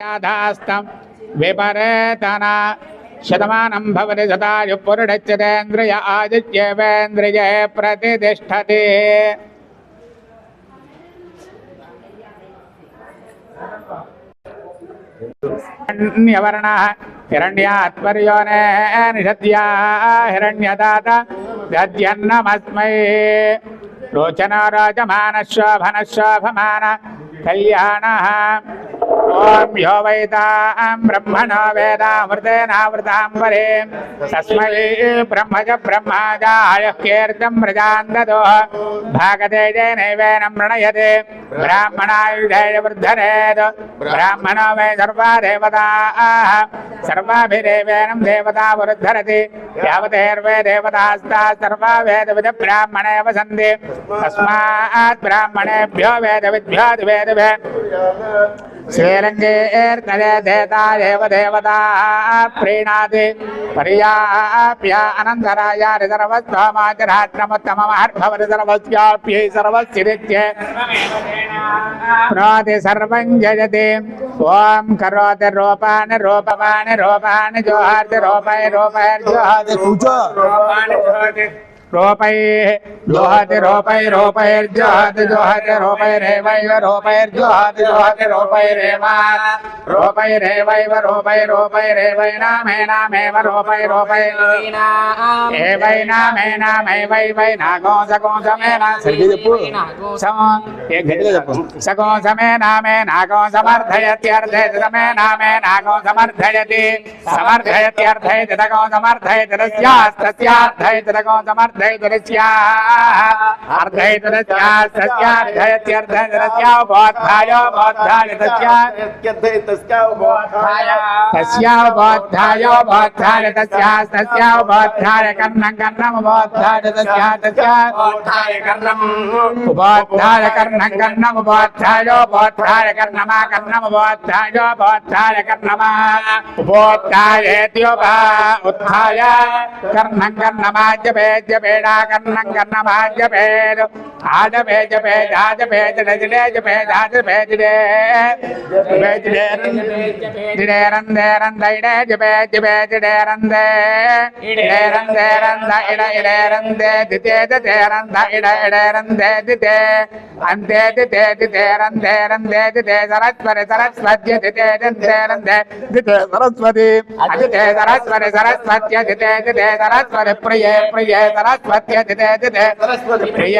याथास्तं विपरेतना शतमानं भवति शतायुः पुरुषश्चतेन्द्रिय आदित्येवेन्द्रिये प्रतिष्ठति। हिरण्यवर्णः हिरण्यात्पर्योने निषद्या हिरण्यदाता दद्यन्नमस्मै रोचनो रोचमानशोभनशोभमान कल्याणः। ओम यो वैतां ब्रह्मणो वेदामृतेनावृतां परीं तस्मै ब्रह्मज ब्रह्माजाय कीर्तं प्रजां ददोः भागतेजनैवेनं प्रणयते ब्राह्मणायुधेय वृद्धरेत् ब्राह्मणो वै सर्वा देवताः सर्वाभिरेवेनं देवता वृद्धरति यावतेर्वे देवतास्ताः सर्वा वेदविद ब्राह्मणे वसन्ति तस्मात् ब्राह्मणेभ्यो वेदविद्भ्यो वेदभ्यः श्रीरंगेर्तले देतादेव देवता प्रीणाति पर्याप्य अनन्तरायारि सर्वस्वमाचरात्रमुत्तममहर्भवति सर्वस्याप्यै सर्वस्यरित्ये प्रोति सर्वं जयति। ओं करोति रूपाणि रूपवाणि रूपाणि जोहाति रूपै रूपैर्जोहाति रूपै जोहति रूपै रूपैर्जोहति जोहति रूपैरेवैव रूपैर्जोहति जोहति रूपैरेव रूपैरेवैव रूपै रूपैरेवैनामेनामेव रूपै रूपै एवैनामेनामैवैवैनागोंसगोंसमेना सगोंसमेनामेनागोंसमर्थयत्यर्थयति समेनामेनागोंसमर्थयति समर्थयत्यर्थयति तगोंसमर्थयति तस्यास्तस्यार्थयति तगोंसमर्थयति बेड़ा कर्णं कर्णभाज्य भेद आद भेज भेद आद भेज डजडे भेद आद भेज डे भेज डे रंदे रंदे भेज भेज डे रंदे रंदा इड इड रंदे दिते दे रंदा इड इड रंदे दिते अंते दिते दिते रंदे दिते सरस्वती सरस्वती दिते दंते रंदे दिते सरस्वती अदिते सरस्वती सरस्वती दिते दिते सरस्वती प्रिय प्रिय सरस्वती दिते दिते सरस्वती प्रिय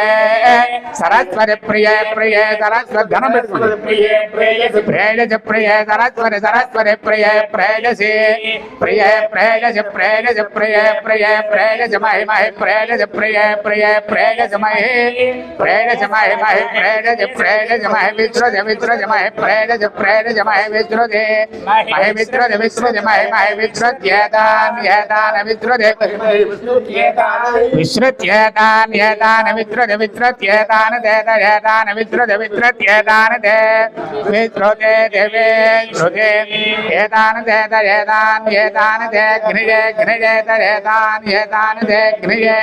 सरस्वती प्रिय प्रिय सरस्वती धन प्रिय प्रिय प्रेयज प्रिय सरस्वती सरस्वती प्रिय प्रेयसी प्रिय प्रेयज प्रेयज प्रिय प्रिय प्रेयज महि महि प्रेयज प्रिय प्रिय प्रेयज महि प्रेयज महि महि प्रेयज प्रेयज महि विश्रुज विश्रुज महि प्रेयज प्रेयज महि विश्रुज महि विश्रुज विश्रुज महि महि विश्रुज येदान येदान विश्रुज विश्रुत्येतान येतान विश्रुत विश्रुत्येतान देत येतान विश्रुत विश्रुत्येतान दे विश्रुते देवे श्रुते येतान देत येतान येतान दे घ्निजे घ्निजे येतान येतान दे घ्निजे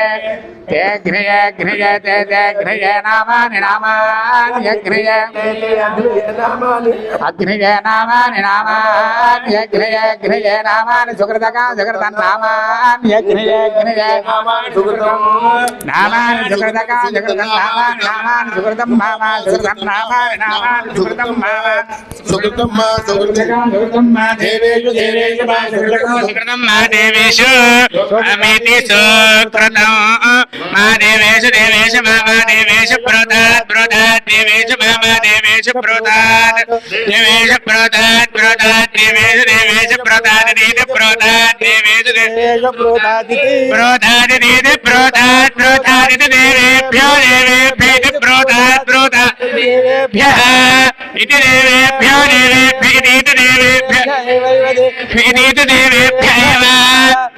ते घ्निजे घ्निजे ते घ्निजे नामानि नामानि घ्निजे अग्निजे नामानि नामानि घ्निजे घ्निजे नामानि सुकृतका सुकृतं नामानि घ्निजे घ्निजे नामानि नामानि सुकृतका सुकृतं नामानि नामानि सुकृतं मामा सुकृतं नामानि नामानि सुकृतं मामा सुकृतं मा सुकृतं मा देवेषु देवेषु मा सुकृतं मा देवेषु अमिति सुकृतं मा देवेषु देवेषु मा देवेषु प्रोदात् प्रोदात् देवेषु मा देवेषु प्रोदात् देवेषु प्रोदात् प्रोदात् देवेषु देवेषु प्रोदात् देवेषु प्रोदात् देवेषु देवेषु प्रोदात् प्रोदात् देवेषु प्रोदात् प्रोदात् देवेभ्यो देवेभ्यो प्रोदात् प्रोदात् देवेभ्यः इति देवेभ्यो देवेभ्यो इति देवेभ्यः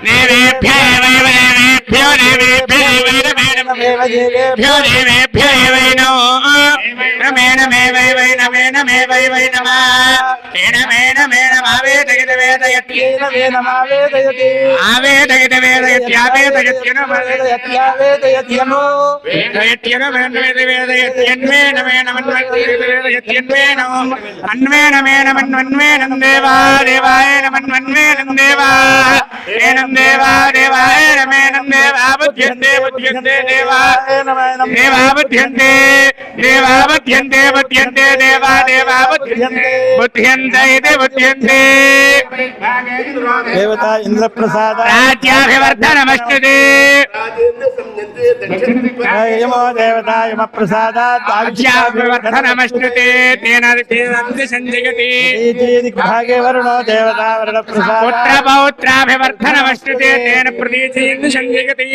देवेभ्यो देवेभ्यो देवेभ्यो देवेभ्यो वैनो रमेण मे वै वै नमेन मे वै वै नमः एण मेन मे नमः वेदे वेदयत्येन वेदमावेदयति आवेदयति वेदयत्यावेदयत्येन वेदयत्यावेदयत्यनो वेदयत्येन वेदयत्यन्वेन वेदयत्यन्वेन अन्वेन मन्वन्वेनं देवा देवाय नमन्वन्वेनं देवा एनं देवा देवाय नमेनं देवा बुध्यन्ते बुध्यन्ते देवा देवा बुध्यन्ते देवा बुध्यन्ते बुध्यन्ते देवा देवा बुध्यन्ते बुध्यन्ते इति बुध्यन्ते देवता इंद्रप्रसाद राज्याभिवर्धनमस्तुते यमो देवता यमप्रसादात् राज्याभिवर्धनमस्तुते तेन संजयति भागे वरुणो देवता वरुणप्रसाद पुत्रपौत्राभिवर्धनमस्तुते तेन प्रतीचेन संजयति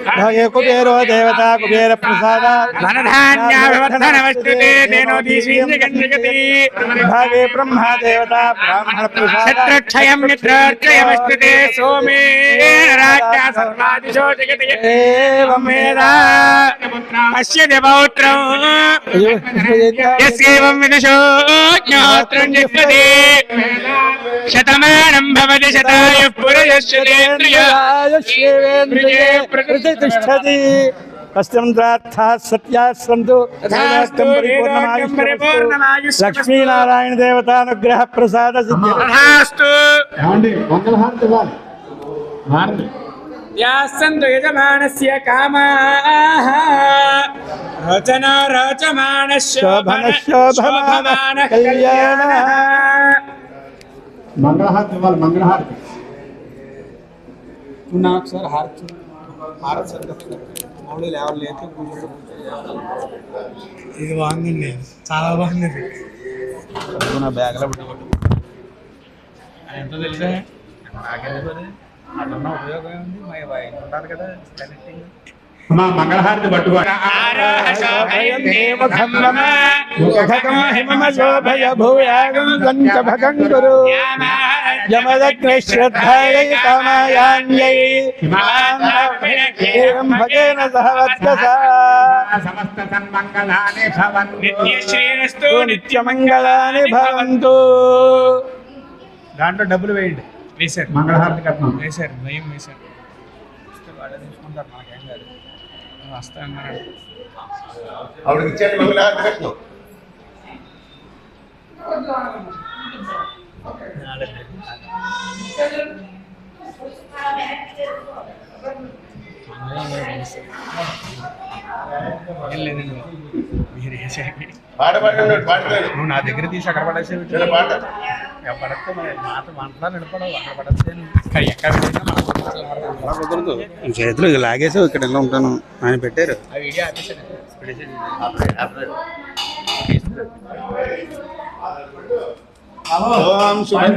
भागे कुबेरो देवता कुबेरप्रसादात् धनधान्याभिवर्धनमस्तुते तेनोदीशेन संजयति भागे ब्रह्मा देवता ब्राह्मणप्रसादात् शत्रुक्षयं मित्रक्षयमस्तुते सोमेन राज्ञा सर्वादिशो जगति एवं वेद अस्य पौत्रं यस्यैवं विदुषो ज्ञात्रं जगति शतमानं भवति शतायुः पुरुषस्येन्द्रिये प्रतिष्ठति अस्त्रमन्त्रार्थाः सत्याः सन्तु लक्ष्मीनारायण देवतानुग्रह प्रसाद तथास्तु मंगलहारति यासन्तु यजमानस्य कामाः रचना रचमानस्य शोभनः कल्याणः मंगलहारति मंगलहारति ఇది బాగుందండి చాలా బాగుంది నా బ్యాగ్లో పెట్టుకోండి ఎంత తెలుసా నాకెందుకు ఉపయోగం ఉంది మా ఉంటారు కదా కనెక్టింగ్ మా మంగళహారతి పట్టుకోండి శోభయ భూయాగం సంచభగం గురు యమదగ్ని శ్రద్ధాయై కామాయాన్యై భగేన సహ వత్ససా సమస్త సన్మంగళాని భవంతు నిత్యశ్రీరస్తు నిత్యమంగళాని భవంతు దాంట్లో డబ్బులు వేయండి వేశారు మంగళహారతి కట్నం వేశారు భయం వేశారు వాళ్ళు తీసుకుంటారు నాకేం కాదు వస్తా అన్నాడు ఆవిడకి ఇచ్చేది మంగళహారతి కట్నం మీరు వేసాక నువ్వు నా దగ్గర తీసి అక్కడ పడేసేవి పడతే మాట మాట్లాడాలి నడపడవు అక్కడ పడతే ఎక్కడ కుదరదు చేతులు లాగేసావు ఇక్కడ ఎలా ఉంటాను ఆయన పెట్టారు ఆ వీడియో ఆపేసాను ఓం శుభం